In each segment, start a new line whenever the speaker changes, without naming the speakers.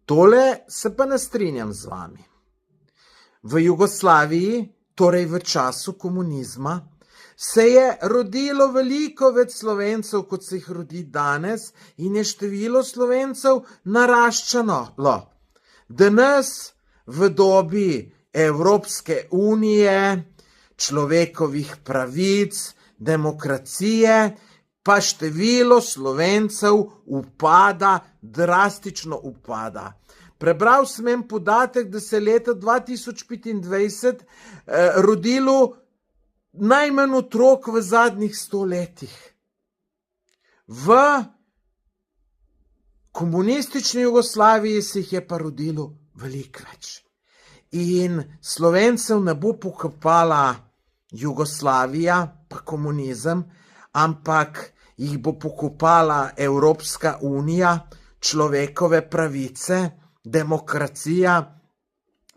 Tole se pa ne strinjam z vami. V Jugoslaviji, torej v času komunizma, se je rodilo veliko več Slovencev, kot se jih rodi danes, in je število Slovencev naraščalo. Danes, v dobi Evropske unije, človekovih pravic, demokracije, pa število Slovencev upada, drastično upada. Prebral sem en podatek, da se leta 2025 rodilo najmanj otrok v zadnjih 100 letih. V komunistični Jugoslaviji se jih je pa rodilo veliko več. In Slovencev ne bo pokopala Jugoslavija pa komunizem, ampak jih bo pokopala Evropska unija, človekove pravice, demokracija,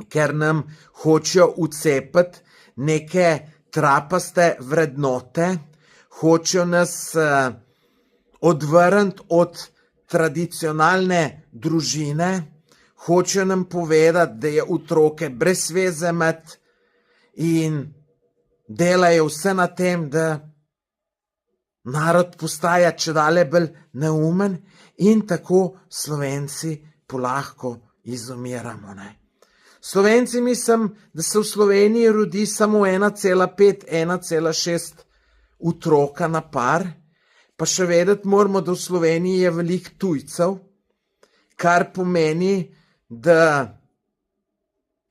ker nam hočejo vcepiti neke trapaste vrednote, hočejo nas odvrniti od tradicionalne družine, hočejo nam povedati, da je otroke brez veze imeti in delajo vse na tem, da narod postaja čedalje bolj neumen in tako Slovenci polahko izumiramo. Slovenci mislim, da se v Sloveniji rodi samo 1,5, 1,6 otroka na par, pa še vedeti moramo, da v Sloveniji je veliko tujcev, kar pomeni, da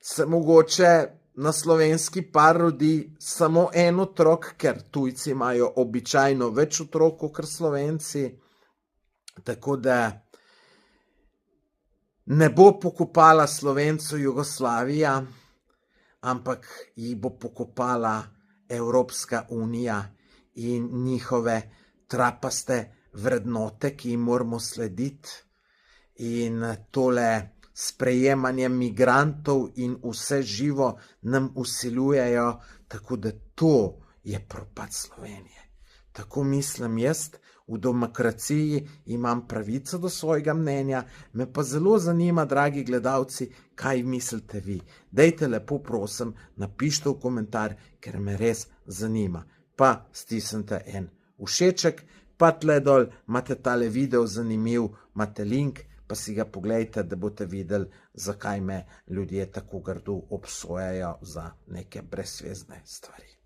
se mogoče na slovenski par rodi samo en otrok, ker tujci imajo običajno več otrok kot Slovenci, tako da ne bo pokopala Slovencev Jugoslavija, ampak jih bo pokopala Evropska unija in njihove trapaste vrednote, ki jim moramo slediti. In tole sprejemanje migrantov in vse živo nam vsiljujejo, tako da to je propad Slovenije. Tako mislim jaz. V demokraciji imam pravico do svojega mnenja, me pa zelo zanima, dragi gledalci, kaj mislite vi. Dajte lepo prosim, napišite v komentar, ker me res zanima. Pa stisnite en všeček, pa tle dol imate tale video zanimiv, imate link, pa si ga pogledajte, da boste videli, zakaj me ljudje tako grdo obsojajo za neke brezvezne stvari.